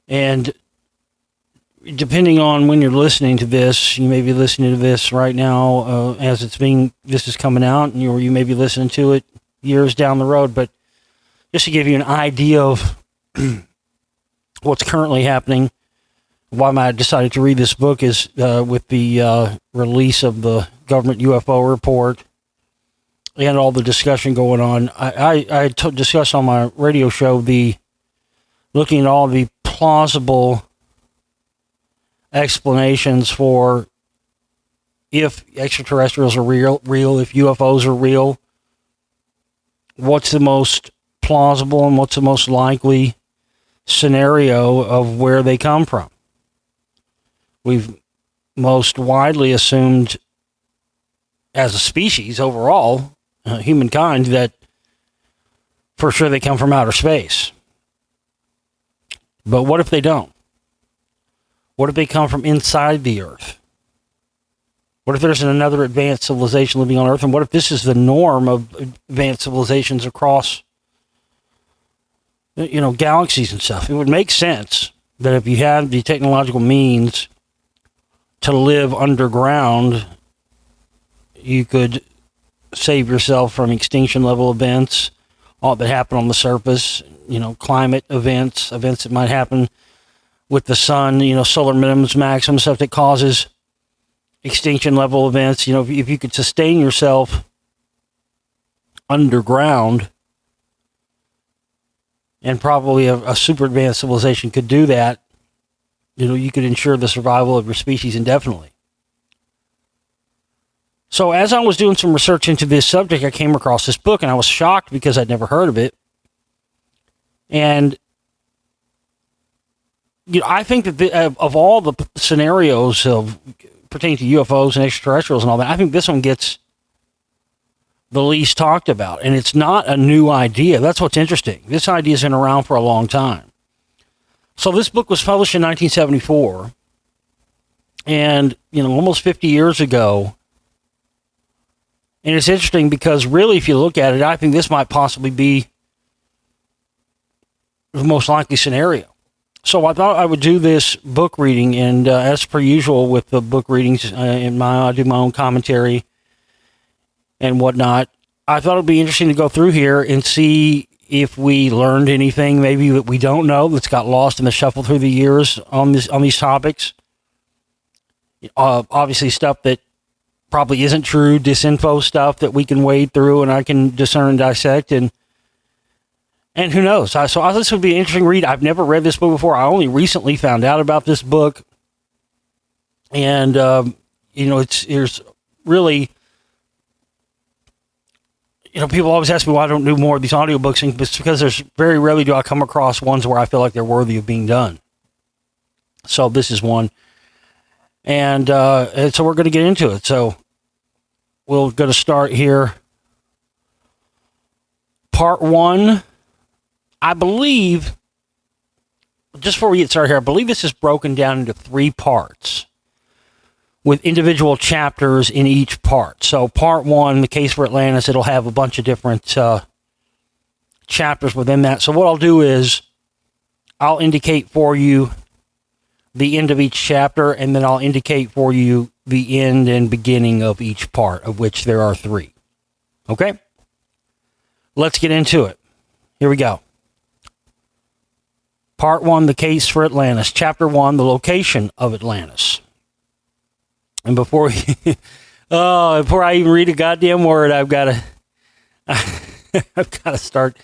And depending on when you're listening to this, you may be listening to this right now as this is coming out, and you may be listening to it years down the road. But just to give you an idea of what's currently happening, why I decided to read this book is with the release of the government UFO report and all the discussion going on. I discussed on my radio show looking at all the plausible explanations for if extraterrestrials are real, if UFOs are real, what's the most plausible and what's the most likely scenario of where they come from. We've most widely assumed as a species overall, humankind, that for sure they come from outer space. But what if they don't? What if they come from inside the Earth? What if there's another advanced civilization living on Earth? And what if this is the norm of advanced civilizations across, galaxies and stuff? It would make sense that if you have the technological means to live underground, you could save yourself from extinction level events, all that happen on the surface, climate events that might happen with the sun, solar minimums, maximums, stuff that causes extinction level events. If you could sustain yourself underground, and probably a super advanced civilization could do that, you could ensure the survival of your species indefinitely. So as I was doing some research into this subject, I came across this book, and I was shocked because I'd never heard of it. And I think that of all the scenarios pertaining to UFOs and extraterrestrials and all that, I think this one gets the least talked about. And it's not a new idea. That's what's interesting. This idea has been around for a long time. So this book was published in 1974. And, almost 50 years ago. And it's interesting because really, if you look at it, I think this might possibly be the most likely scenario. So I thought I would do this book reading, and as per usual with the book readings, I do my own commentary and whatnot. I thought it'd be interesting to go through here and see if we learned anything maybe that we don't know that's got lost in the shuffle through the years on these topics. Obviously stuff that probably isn't true, disinfo stuff that we can wade through and I can discern and dissect, and who knows? So I thought this would be an interesting read. I've never read this book before. I only recently found out about this book. And, there's really, people always ask me why I don't do more of these audiobooks, and it's because there's very rarely do I come across ones where I feel like they're worthy of being done. So this is one. And so we're going to get into it. So we're going to start here. Part 1. I believe, just before we get started here, I believe this is broken down into 3 parts with individual chapters in each part. So part 1, the case for Atlantis, it'll have a bunch of different chapters within that. So what I'll do is I'll indicate for you the end of each chapter, and then I'll indicate for you the end and beginning of each part, of which there are 3. Okay? Let's get into it. Here we go. Part 1, the case for Atlantis. Chapter 1, the location of Atlantis. And before I even read a goddamn word, I've got to start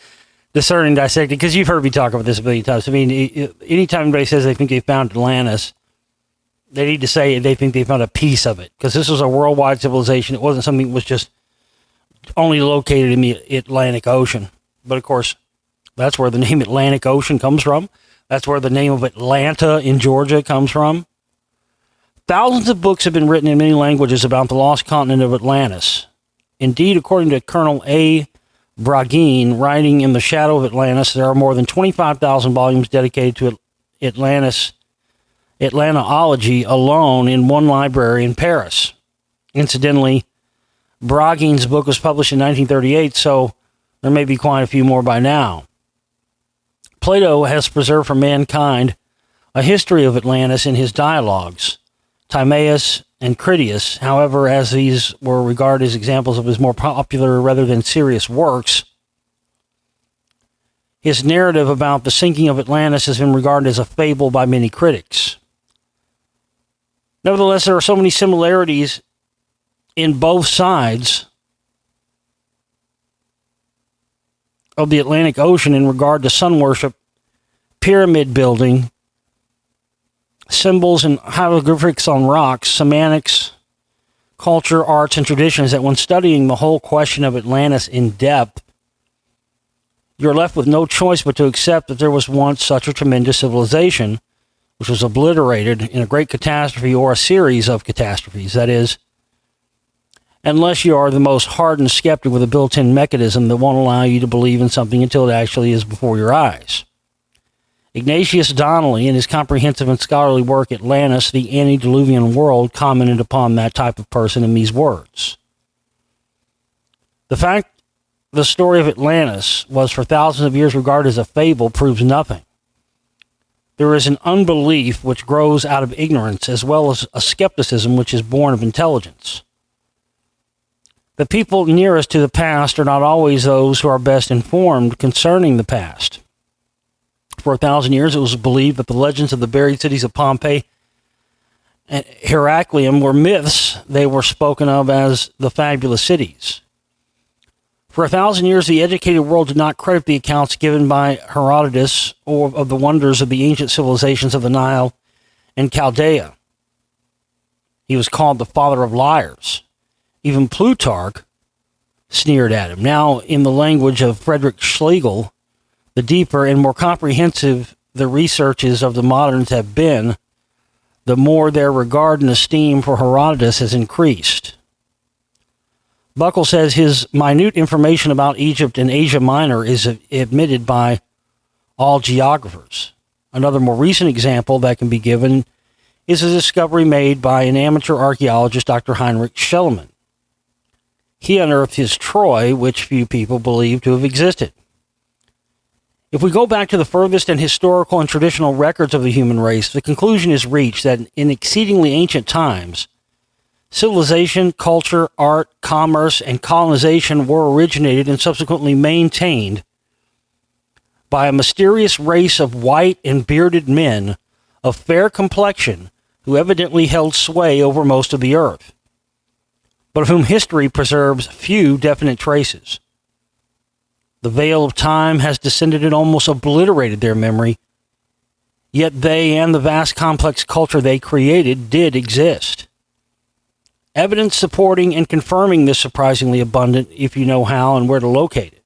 discerning, dissecting, because you've heard me talk about this a billion times. I mean, anytime anybody says they think they found Atlantis, they need to say they think they found a piece of it, because this was a worldwide civilization. It wasn't something that was just only located in the Atlantic Ocean. But of course, that's where the name Atlantic Ocean comes from. That's where the name of Atlanta in Georgia comes from. Thousands of books have been written in many languages about the lost continent of Atlantis. Indeed, according to Colonel A. Braggeen, writing In the Shadow of Atlantis, there are more than 25,000 volumes dedicated to Atlantaology alone in one library in Paris. Incidentally, Braggeen's book was published in 1938, so there may be quite a few more by now. Plato has preserved for mankind a history of Atlantis in his dialogues, Timaeus and Critias. However, as these were regarded as examples of his more popular rather than serious works, his narrative about the sinking of Atlantis has been regarded as a fable by many critics. Nevertheless, there are so many similarities in both sides of the Atlantic Ocean in regard to sun worship, pyramid building, symbols and hieroglyphics on rocks, semantics, culture, arts, and traditions that when studying the whole question of Atlantis in depth, you're left with no choice but to accept that there was once such a tremendous civilization, which was obliterated in a great catastrophe or a series of catastrophes. That is, unless you are the most hardened skeptic with a built-in mechanism that won't allow you to believe in something until it actually is before your eyes. Ignatius Donnelly, in his comprehensive and scholarly work Atlantis, the Antediluvian World, commented upon that type of person in these words. The fact the story of Atlantis was for thousands of years regarded as a fable proves nothing. There is an unbelief which grows out of ignorance, as well as a skepticism which is born of intelligence. The people nearest to the past are not always those who are best informed concerning the past. For 1,000 years, it was believed that the legends of the buried cities of Pompeii and Heracleum were myths. They were spoken of as the fabulous cities. For 1,000 years, the educated world did not credit the accounts given by Herodotus or of the wonders of the ancient civilizations of the Nile and Chaldea. He was called the father of liars. Even Plutarch sneered at him. Now, in the language of Friedrich Schlegel, the deeper and more comprehensive the researches of the moderns have been, the more their regard and esteem for Herodotus has increased. Buckle says his minute information about Egypt and Asia Minor is admitted by all geographers. Another more recent example that can be given is a discovery made by an amateur archaeologist, Dr. Heinrich Schliemann. He unearthed his Troy, which few people believe to have existed. If we go back to the furthest and historical and traditional records of the human race, the conclusion is reached that in exceedingly ancient times, civilization, culture, art, commerce, and colonization were originated and subsequently maintained by a mysterious race of white and bearded men of fair complexion who evidently held sway over most of the earth, but of whom history preserves few definite traces. The veil of time has descended and almost obliterated their memory, yet they and the vast complex culture they created did exist. Evidence supporting and confirming this surprisingly abundant if you know how and where to locate it.